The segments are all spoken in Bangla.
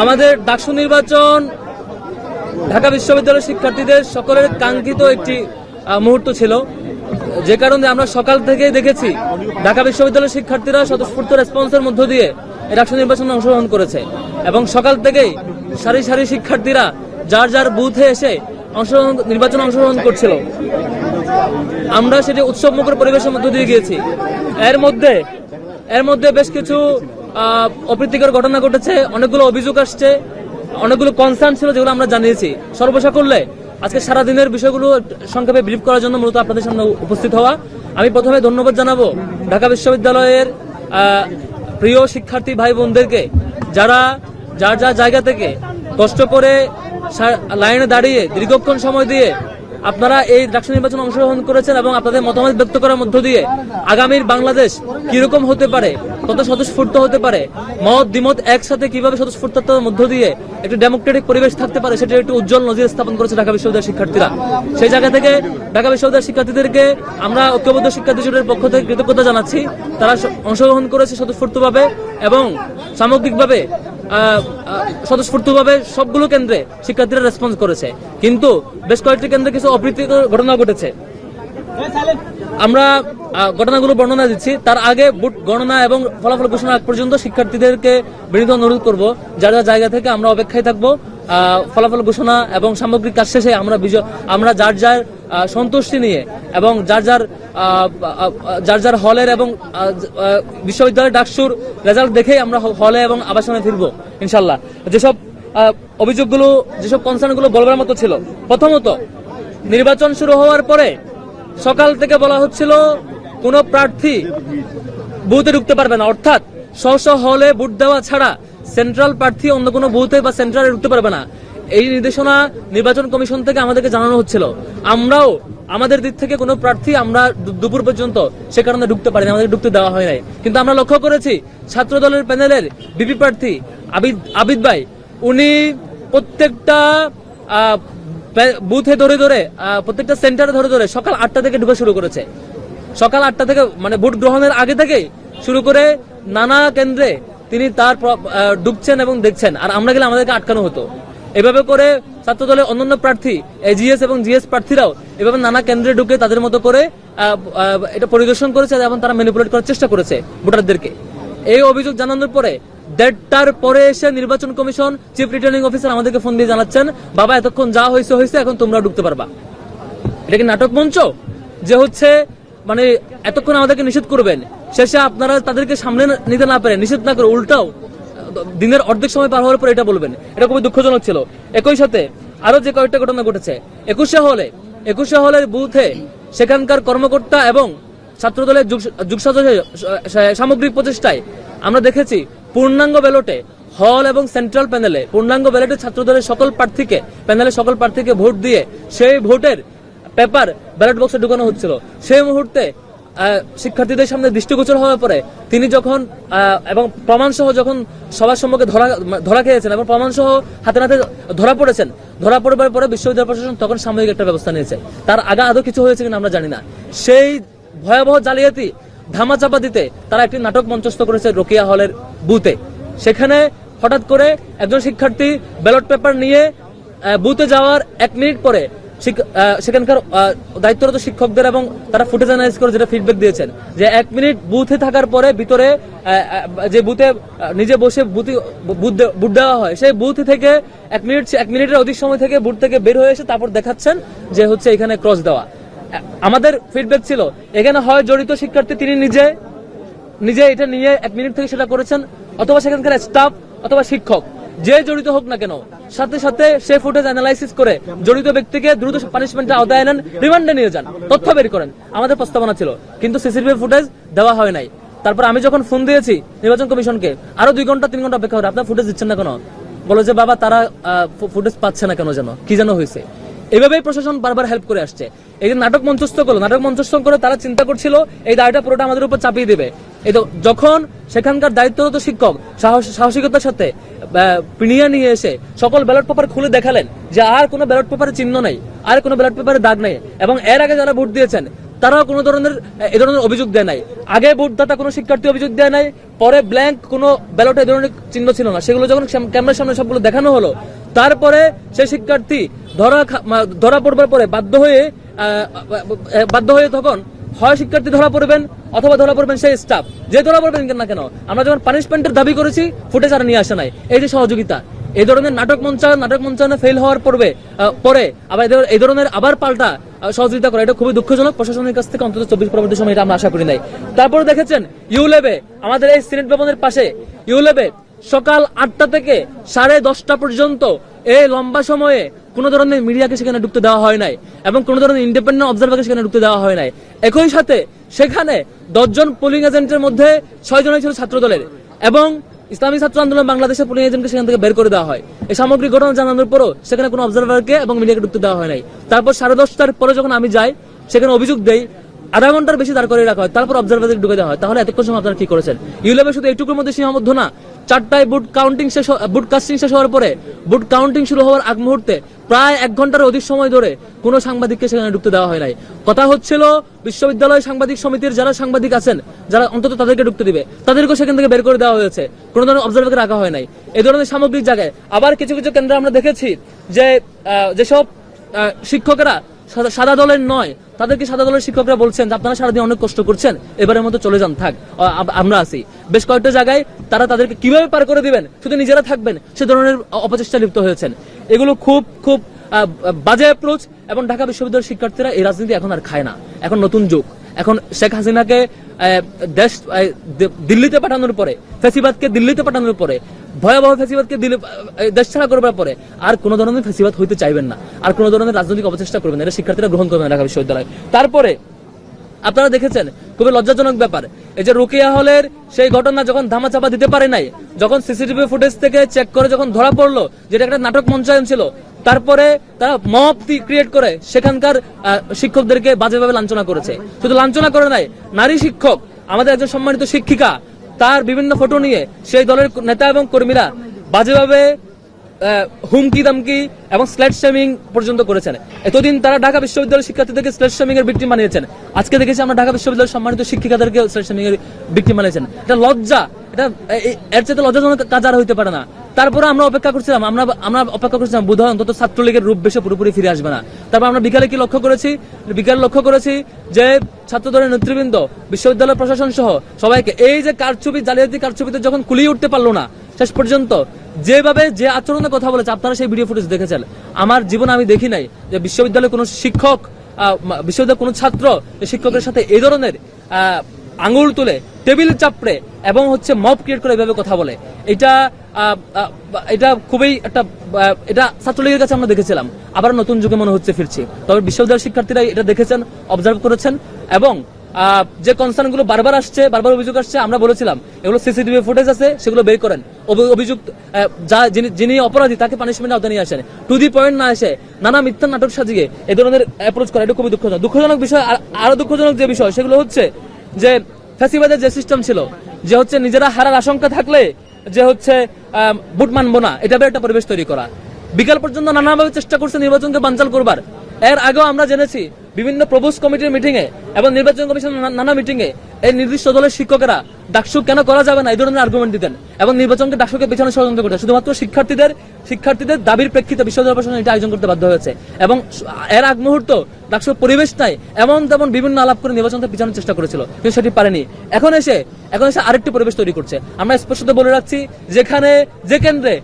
আমাদের ডাকসু নির্বাচন ঢাকা বিশ্ববিদ্যালয়ের শিক্ষার্থীদের সকলের কাঙ্ক্ষিত একটি মুহূর্ত ছিল, যে কারণে আমরা সকাল থেকেই দেখেছি ঢাকা বিশ্ববিদ্যালয়ের শিক্ষার্থীরা স্বতঃস্ফূর্ত রেসপন্সের মধ্য দিয়ে ডাকসু নির্বাচনে অংশগ্রহণ করেছে এবং সকাল থেকেই সারি সারি শিক্ষার্থীরা যার যার বুথে এসে নির্বাচনে অংশগ্রহণ করছিল। আমরা সেটি উৎসবমুখর পরিবেশের মধ্য দিয়ে গিয়েছি। এর মধ্যে বেশ কিছু অপ্রীতিকর ঘটনা ঘটেছে, অনেকগুলো অভিযোগ আসছে, অনেকগুলো কনসার্ন ছিল যেগুলো আমরা জানিয়েছি। সর্বসাকুল্যে আজকে সারাদিনের বিষয়গুলো সংক্ষেপে ব্রিফ করার জন্য মূলত আপনাদের সামনে উপস্থিত হওয়া। আমি প্রথমে ধন্যবাদ জানাবো ঢাকা বিশ্ববিদ্যালয়ের প্রিয় শিক্ষার্থী ভাই বোনদেরকে, যারা যার যার জায়গা থেকে কষ্ট করে লাইনে দাঁড়িয়ে দীর্ঘক্ষণ সময় দিয়ে আপনারা এই ডাকসু নির্বাচনে অংশগ্রহণ করেছেন এবং আপনাদের মতামত ব্যক্ত করার মধ্য দিয়ে আগামীর বাংলাদেশ কিরকম হতে পারে, কত স্বতঃস্ফূর্ত হতে পারে, মত দ্বিমত একসাথে কিভাবে স্বতঃস্ফূর্ততার মধ্য দিয়ে একটি ডেমোক্রেটিক পরিবেশ থাকতে পারে, সেটা একটু উজ্জ্বল নজির স্থাপন করেছে ঢাকা বিশ্ববিদ্যালয়ের শিক্ষার্থীরা। সেই জায়গা থেকে ঢাকা বিশ্ববিদ্যালয়ের শিক্ষার্থীদেরকে আমরা ঐক্যবদ্ধ শিক্ষার্থী জোটের পক্ষ থেকে কৃতজ্ঞতা জানাচ্ছি। তারা অংশগ্রহণ করেছে স্বতঃস্ফূর্তভাবে এবং সামগ্রিকভাবে স্বতঃস্ফূর্তভাবে সবগুলো কেন্দ্রে শিক্ষার্থীরা রেসপন্স করেছে, কিন্তু বেশ কয়েকটি কেন্দ্রে কিছু অপ্রীতিকর ঘটনা ঘটেছে। আমরা ঘটনাগুলো বর্ণনা দিচ্ছি। তার আগে ভোট গণনা এবং ফলাফল ঘোষণা আগ পর্যন্ত শিক্ষার্থীদেরকে বিনীত অনুরোধ করব, যার যার জায়গা থেকে আমরা অপেক্ষায় থাকবো। ফলাফল ঘোষণা এবং সামগ্রিক কাজ শেষে আমরা যার যার সন্তুষ্টি নিয়ে এবং যার যার হলের এবং বিশ্ববিদ্যালয়ের ডাকসুর রেজাল্ট দেখেই আমরা হলে এবং আবাসনে ফিরবো ইনশাল্লাহ। যেসব অভিযোগগুলো, যেসব কনসার্নগুলো বলবার মতো ছিল, প্রথমত নির্বাচন শুরু হওয়ার পরে সকাল থেকে বলা হচ্ছিল কোন প্রার্থী বুথে ঢুকতে পারবে না, অর্থাৎ স্ব হলে ভোট দেওয়া ছাড়া সেন্ট্রাল প্রার্থী অন্য কোনো বুথে বা সেন্ট্রালে ঢুকতে পারবে না। এই নির্দেশনা নির্বাচন কমিশন থেকে আমাদেরকে জানানো হচ্ছিল। আমরাও আমাদের দিক থেকে কোনো প্রার্থী আমরা দুপুর পর্যন্ত সে কারণে ঢুকতে পারিনি, আমাদের ঢুকতে দেওয়া হয় নাই। কিন্তু আমরা লক্ষ্য করেছি ছাত্র দলের প্যানেলের বিপি প্রার্থী আবিদ ভাই, উনি প্রত্যেকটা বুথে ধরে ধরে, প্রত্যেকটা সেন্টারে ধরে ধরে সকাল 8টা থেকে ঢুকে শুরু করেছে। সকাল 8টা থেকে মানে ভোট গ্রহণের আগে থেকেই শুরু করে নানা কেন্দ্রে তিনি তার ঢুকছেন এবং দেখছেন, আর আমরা গেলে আমাদেরকে আটকানো হতো। এভাবে করে ছাত্র দলের অন্যান্য প্রার্থী এজিএস এবং জিএস প্রার্থীরাও এভাবে নানা কেন্দ্রে ঢুকে তাদের মতো করে এটা পরিদর্শন করেছে এবং তারা ম্যানিপুলেট করার চেষ্টা করেছে ভোটারদেরকে। এই অভিযোগ জানানোর পরে 1:30টার পরে এসে নির্বাচন কমিশন চিফ রিটার্নিং অফিসার আমাদেরকে ফোন দিয়ে জানাচ্ছেন, বাবা এতক্ষণ যা হয়েছে এখন তোমরা ঢুকতে পারবা। এটা কি নাটক মঞ্চ যে হচ্ছে মানে এতক্ষণ আমাদেরকে নিষেধ করবেন, শেষে আপনারা তাদেরকে সামনে নিতে না পারে, নিষেধ না করে উল্টাও দিনের অর্ধেক সময় পার হওয়ার পর এটা বলবেন? এটা খুবই দুঃখজনক ছিল। একই সাথে আরো যে কয়েকটা ঘটনা ঘটেছে, 21শে হলের বুথে সেখানকার কর্মকর্তা এবং ছাত্র দলের সামগ্রিক প্রচেষ্টায় আমরা দেখেছি পূর্ণাঙ্গ ব্যালটে হল এবং সেন্ট্রাল প্যানেলে পূর্ণাঙ্গ ব্যালটে ছাত্র দলের সকল প্রার্থীকে ভোট দিয়ে সেই ভোটের পেপার ব্যালট বক্সে ঢুকানো হচ্ছিল। সেই মুহূর্তে শিক্ষার্থীদের সামনে দৃষ্টিগোচর হওয়ার পরে তিনি যখন এবং প্রমাণ সহ যখন সবার সম্মুখে ধরা খেয়েছেন এবং প্রমাণ সহ হাতে নাতে ধরা পড়বার পরে বিশ্ববিদ্যালয় প্রশাসন তখন সাময়িক একটা ব্যবস্থা নিয়েছে। তার আগে আদৌ কিছু হয়েছে কিনা আমরা জানি না। সেই ভয়াবহ জালিয়াতি ধামাচাপা দিতে তারা একটি নাটক মঞ্চস্থ করেছে রোকেয়া হলের বুথে। সেখানে হঠাৎ করে একজন শিক্ষার্থী ব্যালট পেপার নিয়ে বুথে যাওয়ার 1 মিনিট পরে সেখানকার দায়িত্বরত শিক্ষকদের এবং তারা ফুটেজ অ্যানালাইজ করে যেটা ফিডব্যাক দিয়েছেন যে 1 মিনিট বুথে থাকার পরে ভিতরে যে বুথে নিজে বসে বুথ দেওয়া হয় সেই বুথ থেকে 1 মিনিটের অধিক সময় থেকে বুথ থেকে বের হয়ে এসে তারপর দেখাচ্ছেন যে হচ্ছে এখানে ক্রস দেওয়া। আমাদের ফিডব্যাক ছিল এখানে হয় জড়িত শিক্ষার্থী তিনি নিজে এটা নিয়ে 1 মিনিট থেকে সেটা করেছেন, অথবা সেখানকার স্টাফ অথবা শিক্ষক যে জড়িত হোক না কেন সাথে সাথে সে ফুটেজ অ্যানালাইসিস করে জড়িত ব্যক্তিকে দ্রুত পানিশমেন্টের আওতায় আনেন, রিমান্ডে নিয়ে যান, তথ্য বের করেন। আমাদের প্রস্তাবনা ছিল, কিন্তু সিসিটিভি ফুটেজ দেওয়া হয় নাই। তারপর আমি যখন ফোন দিয়েছি নির্বাচন কমিশনকে, আরো 2 ঘন্টা 3 ঘন্টা অপেক্ষা করে আপনারা ফুটেজ দিচ্ছেন না কেন? বলো যে বাবা তারা ফুটেজ পাচ্ছে না কেন, কি যেন হয়েছে। এভাবেই প্রশাসন বারবার হেল্প করে আসছে। এই যে নাটক মঞ্চস্থ করে তারা চিন্তা করছিল এই দায়টা পুরোটা আমাদের উপর চাপিয়ে দেবে। এই তো যখন সেখানকার দায়িত্বরত শিক্ষক সাহসিকতার সাথে পিনিয়া নিয়ে এসে সকল ব্যালট পেপার খুলে দেখালেন যে আর কোনো ব্যালট পেপারে চিহ্ন নাই, আর কোনো ব্যালট পেপারে দাগ নেই, এবং এর আগে যারা ভোট দিয়েছেন তারাও কোনো ধরনের এ ধরনের অভিযোগ দেয় নাই। আগে ভোটদাতা কোনো শিক্ষার্থী অভিযোগ দেয় নাই, পরে ব্ল্যাঙ্ক কোনো ব্যালটে এ ধরনের চিহ্ন ছিল না, সেগুলো যখন ক্যামেরার সামনে সবগুলো দেখানো হলো, তারপরে সেই শিক্ষার্থী ধরা পড়বার পরে বাধ্য হয়ে তখন হয় শিক্ষার্থী ধরা পড়বেন অথবা ধরা পড়বেন সেই স্টাফ, যে ধরা পড়বেন না কেন। আমরা যখন পানিশমেন্টের দাবি করেছি, ফুটেজ আর নিয়ে আসে নাই। এই যে সহযোগিতা, এই ধরনের নাটক মঞ্চায়নে ফেল হওয়ার পরে আবার এই ধরনের আবার পাল্টা সহযোগিতা করা, এটা খুবই দুঃখজনক। প্রশাসনের কাছ থেকে অন্তত 24 পরবর্তী সময় এটা আমরা আশা করি নাই। তারপরে দেখেছেন ইউলেবে, আমাদের এই সিনেট ভবনের পাশে ইউলেবে সকাল 8টা থেকে 10:30 পর্যন্ত এই লম্বা সময়ে কোন ধরনের মিডিয়াকে সেখানে ঢুকতে দেওয়া হয় নাই এবং কোন ধরনের ইন্ডিপেন্ডেন্ট অবজারভারকে সেখানে ঢুকতে দেওয়া হয় নাই। একই সাথে সেখানে 10 জন পোলিং এজেন্টের মধ্যে 6 জনই ছিল ছাত্র দলের এবং ইসলামী ছাত্র আন্দোলন বাংলাদেশের পোলিং এজেন্টকে সেখান থেকে বের করে দেওয়া হয়। এই সামগ্রিক ঘটনা জানানোর পরও সেখানে কোনো অবজারভারকে এবং মিডিয়াকে ঢুকতে দেওয়া হয় নাই। তারপর 10:30টার পরে যখন আমি যাই, সেখানে অভিযোগ দেই, আধা ঘন্টার বেশি দাঁড় করে রাখা হয়, তারপর অবজারভারদের ঢুকে দেওয়া হয়। তাহলে এতক্ষণ সময় আপনারা কি করেছেন? ইউলেবে শুধু এইটুকুর মধ্যে সীমাবদ্ধ না। 4টায় বুট কাস্টিং শেষ হওয়ার পরে, বুট কাউন্টিং শুরু হওয়ার আগ মুহূর্তে প্রায় 1 ঘন্টার অধিক সময় ধরে কোনো সাংবাদিককে সেখানে ঢুকতে দেওয়া হয় নাই। কথা হচ্ছিল বিশ্ববিদ্যালয় সাংবাদিক সমিতির যারা সাংবাদিক আছেন, যারা অন্তত তাদেরকে ঢুকতে দিবে, তাদেরকেও সেখান থেকে বের করে দেওয়া হয়েছে, কোনো ধরনের অবজারভারকে রাখা হয় নাই। এই ধরনের সামগ্রিক জায়গায় আবার কিছু কিছু কেন্দ্রে আমরা দেখেছি যে যেসব শিক্ষকেরা সাদা দলের নয়, তাদেরকে সাদা দলের শিক্ষকরা বলছেন যে আপনারা সারাদিন অনেক কষ্ট করছেন, এবারের মতো চলে যান, থাক, আমরা আছি। বেশ কয়েকটা জায়গায় তারা তাদেরকে কিভাবে পার করে দিবেন, শুধু নিজেরা থাকবেন, সে ধরনের অপচেষ্টা লিপ্ত হয়েছেন। এগুলো খুব খুব বাজে অ্যাপ্রোচ এবং ঢাকা বিশ্ববিদ্যালয়ের শিক্ষার্থীরা এই রাজনীতি এখন আর খায় না। এখন নতুন যুগ। এখন শেখ হাসিনাকে দিল্লিতে পাঠানোর পরে, ফ্যাসিবাদকে দিল্লিতে পাঠানোর পরে, ভয়াবহ ফ্যাসিবাদকে দেশ ছাড়া করবার পরে আর কোন ধরনের ফ্যাসিবাদ হইতে চাইবেন না, আর কোন ধরনের রাজনৈতিক অপচেষ্টা করবেন না, এটা শিক্ষার্থীরা গ্রহণ করবেন ঢাকা বিশ্ববিদ্যালয়। তারপরে আপনারা দেখেছেন খুবই লজ্জাজনক ব্যাপার, এই যে রোকেয়া হলের সেই ঘটনা যখন ধামাচাপা দিতে পারে নাই, যখন সিসিটিভি ফুটেজ থেকে চেক করে যখন ধরা পড়লো যেটা একটা নাটক মঞ্চায়ন ছিল, তারপরে তারা মব ক্রিয়েট করে সেখানকার শিক্ষকদেরকে বাজেভাবে লাঞ্ছনা করেছে। শুধু লাঞ্ছনা করে নাই, নারী শিক্ষক, আমাদের একজন সম্মানিত শিক্ষিকা, তার বিভিন্ন ফটো নিয়ে সেই দলের নেতা এবং কর্মীরা বাজেভাবে হুমকি দামকি এবং স্ল্যাট শেমিং পর্যন্ত করেছেন। এতদিন তারা ঢাকা বিশ্ববিদ্যালয়ের শিক্ষার্থীদেরকে স্ল্যাট শেমিং এর ভিকটিম বানিয়েছেন। আজকে দেখেছি আমরা ঢাকা বিশ্ববিদ্যালয়ের সম্মানিত শিক্ষিকাদেরকে স্ল্যাট শেমিং এর ভিকটিম বানিয়েছেন। এটা লজ্জা, এটা এর চেয়ে লজ্জাজনক কাজ আর হইতে পারে না। তারপরে আমরা অপেক্ষা করছিলাম বোধ হয় অন্তত ছাত্রলীগের রূপ বেশে পুরোপুরি ফিরে আসবে না। তারপর আমরা বিকালে লক্ষ্য করেছি যে ছাত্র দলের নেতৃবৃন্দ, বিশ্ববিদ্যালয় প্রশাসন সহ সবাইকে এই যে জালিয়াতি কারচুপিতে যখন কুলিয়ে উঠতে পারলো না, শেষ পর্যন্ত যেভাবে যে আচরণের কথা বলেছে, আপনারা সেই ভিডিও ফুটেজ দেখেছেন। আমার জীবনে আমি দেখি নাই যে বিশ্ববিদ্যালয়ের কোনো শিক্ষক, বিশ্ববিদ্যালয়ের কোনো ছাত্র শিক্ষকের সাথে এই ধরনের আঙুল তুলে, টেবিল চাপড়ে এবং মব ক্রিয়েট করে এভাবে কথা বলে। এটা খুবই এটা ছাত্রলীগের কাছে আমরা দেখেছিলাম, আবার নতুন যুগে মনে হচ্ছে ফিরছি। তবে বিশ্ববিদ্যালয়ের শিক্ষার্থীরা এটা দেখেছেন, অবজার্ভ করেছেন এবং যে কনসার্ন গুলো বারবার অভিযোগ আসছে, আমরা বলেছিলাম এগুলো সিসিটিভি ফুটেজ আছে, সেগুলো বের করেন। অভিযুক্ত যিনি অপরাধী তাকে পানিশমেন্ট আওতায় নিয়ে আসেন। টু দি পয়েন্ট না এসে নানা মিথ্যা নাটক সাজিয়ে এ ধরনের অ্যাপ্রোচ করা, এটা খুবই দুঃখজনক বিষয়। আরো দুঃখজনক যে বিষয়, সেগুলো হচ্ছে যে ফ্যাসিবাদের যে সিস্টেম ছিল, যে নিজেরা হারার আশঙ্কা থাকলে যে ভোট মানবো না, এটা একটা পরিবেশ তৈরি করা। বিকাল পর্যন্ত নানাভাবে চেষ্টা করছে নির্বাচনকে বানচাল করবার। এর আগেও আমরা জেনেছি বিভিন্ন প্রবোস কমিটির মিটিং এ এবং নির্বাচন কমিশনের নানা মিটিং এ এই নির্দিষ্ট দলের শিক্ষকেরা ডাকসু কেন করা যাবে না এই ধরনের আর্গুমেন্ট দিতেন এবং নির্বাচনকে ডাকসুকে পেছনে ষড়যন্ত্র করতেন। শুধুমাত্র শিক্ষার্থীদের দাবির প্রেক্ষিতে বিশ্ববিদ্যালয় প্রশাসন এটা আয়োজন করতে বাধ্য হয়েছে এবং এর আগ মুহূর্ত ডাকসুর পরিবেশ নাই এমন তেমন বিভিন্ন আলাপ করে নির্বাচনকে পিছানোর চেষ্টা করেছিল, কিন্তু সেটি পারেনি। এখন এসে আরেকটি পরিবেশ তৈরি করছে। আমরা স্পষ্ট বলে রাখছি, যেখানে যে কেন্দ্রে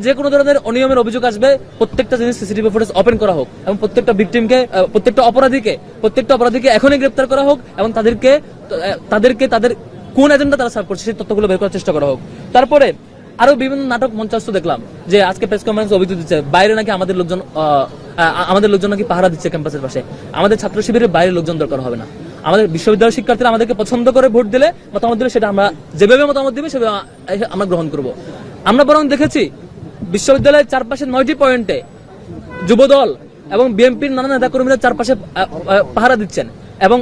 যে কোনো ধরনের অনিয়মের অভিযোগ আসবে, প্রত্যেকটা জিনিস সিসিটিভি ফুটেজ ওপেন করা হোক এবং প্রত্যেকটা ভিকটিমকে, প্রত্যেকটা অপরাধীকে এখনই গ্রেপ্তার করা হোক এবং তাদের কোন এজেন্ডা তারা সার্ভ করছে সেই তথ্যগুলো বের করার চেষ্টা করা হোক। তারপরে আরো বিভিন্ন নাটক মঞ্চস্থ দেখলাম যে আজকে প্রেস কনফারেন্সে অভিযোগ দিচ্ছে বাইরে নাকি আমাদের লোকজন নাকি পাহারা দিচ্ছে ক্যাম্পাসের পাশে। আমাদের ছাত্র শিবিরের বাইরে লোকজন দরকার হবে না। আমাদের বিশ্ববিদ্যালয়ের শিক্ষার্থীরা আমাদেরকে পছন্দ করে ভোট দিলে, মতামত দিলে, সেটা আমরা যেভাবে মতামত দিবে সেভাবে আমরা গ্রহণ করব। আমরা বরং দেখেছি বিশ্ববিদ্যালয়ের চারপাশে 9টি পয়েন্টে যুবদল এবং বিএনপির নানা নেতাকর্মীরা চারপাশে পাহারা দিচ্ছেন এবং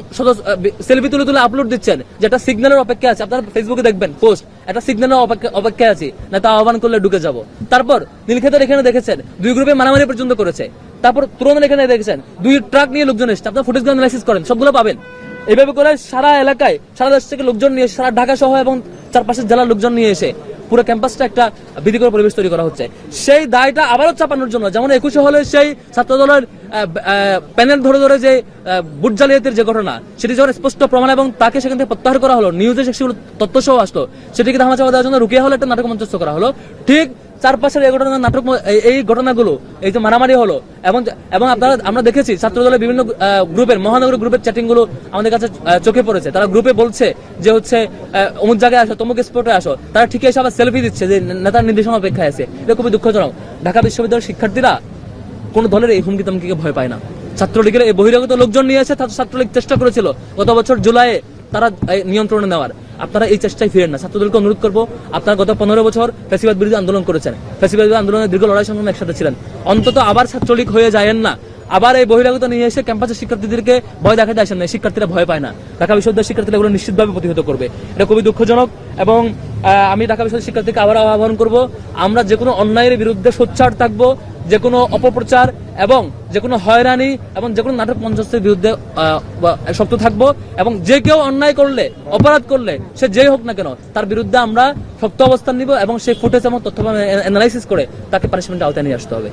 সেলফি তুলে আপলোড দিচ্ছেন, যেটা সিগন্যালের অপেক্ষা আছে। আপনারা ফেসবুকে দেখবেন পোস্ট, একটা সিগন্যালের অপেক্ষায় আছি, না তা আহ্বান করলে ঢুকে যাব। তারপর নীলক্ষেতের এখানে দেখেছেন 2 গ্রুপে মারামারি পর্যন্ত করেছে। তারপর তুরনের এখানে দেখেছেন 2 ট্রাক নিয়ে লোকজন এসেছে। আপনারা ফুটেজ অ্যানালাইসিস করেন, সবগুলো পাবেন। এইভাবে করে সারা এলাকায় সারা দেশ থেকে লোকজন নিয়ে এসে, সারা ঢাকা সহ এবং চারপাশের জেলার লোকজন নিয়ে এসে পুরো ক্যাম্পাসটা একটা ভীতিকর পরিবেশ তৈরি করা হচ্ছে। সেই দায়টা আবারও চাপানোর জন্য, যেমন 21 হলে সেই ছাত্র দলের প্যানেল ধরে ধরে যে বুট জালিয়াতির যে ঘটনা, সেটি যখন স্পষ্ট প্রমাণ এবং তাকে সেখান থেকে প্রত্যাহার করা হলো, নিউজে সেগুলো তথ্য সহ আসলো, সেটিকে ধামাচাপা দেওয়ার জন্য রুকিয়া হলে একটা নাটক মঞ্চস্থ করা হলো। ঠিক চারপাশের এই ঘটনা নাটক, এই ঘটনাগুলো, এই যে মারামারি হলো এবং আমরা দেখেছি ছাত্র দলের বিভিন্ন গ্রুপের, মহানগর গ্রুপের চ্যাটিং গুলো আমাদের কাছে চোখে পড়েছে। তারা গ্রুপে বলছে যে হচ্ছে অমুক জায়গায় আসো, তমুক স্পটে আসো, তারা ঠিক এসে আবার সেলফি দিচ্ছে যে নেতার নির্দেশনা অপেক্ষায় আছে। এটা খুবই দুঃখজনক। ঢাকা বিশ্ববিদ্যালয়ের শিক্ষার্থীরা কোন দলের এই হুমকি তামকিকে ভয় পায় না। ছাত্রলীগের এই বহিরাগত লোকজন নিয়ে এসে ছাত্রলীগ চেষ্টা করেছিল গত বছর জুলাইয়ে তারা নিয়ন্ত্রণে নেওয়ার। আপনারা এই চেষ্টায় ফিরেন না। ছাত্রদলকে অনুরোধ করবো, আপনারা গত 15 বছর ফ্যাসিবাদ বিরোধী আন্দোলন করেছেন, ফ্যাসিবাদ বিরোধী আন্দোলনের দীর্ঘ লড়াই সংগ্রামে একসাথে ছিলেন। অন্তত আবার ছাত্রলীগ হয়ে যায়েন না, আবার এই বহিরাগত নিয়ে এসে ক্যাম্পাসের শিক্ষার্থীদেরকে ভয় দেখাতে আসেন না। শিক্ষার্থীরা ভয় পায় না। ঢাকা বিশ্ববিদ্যালয়ের শিক্ষার্থীরা এগুলো নিশ্চিতভাবে প্রতিহত করবে। এটা খুবই দুঃখজনক এবং আমি ঢাকা বিশ্ববিদ্যালয়ের শিক্ষার্থীকে আবার আহ্বান করব, আমরা যে কোনো অন্যায়ের বিরুদ্ধে সোচ্চার থাকবো, যে কোনো অপপ্রচার এবং যে কোনো হয়রানি এবং যে কোনো নাটক মঞ্চস্থের বিরুদ্ধে শক্ত থাকবো এবং যে কেউ অন্যায় করলে, অপরাধ করলে, সে যেই হোক না কেন, তার বিরুদ্ধে আমরা শক্ত অবস্থান নিব এবং সেই ফুটেজ এবং তথ্য অ্যানালাইসিস করে তাকে পানিশমেন্টের আওতায় নিয়ে আসতে হবে।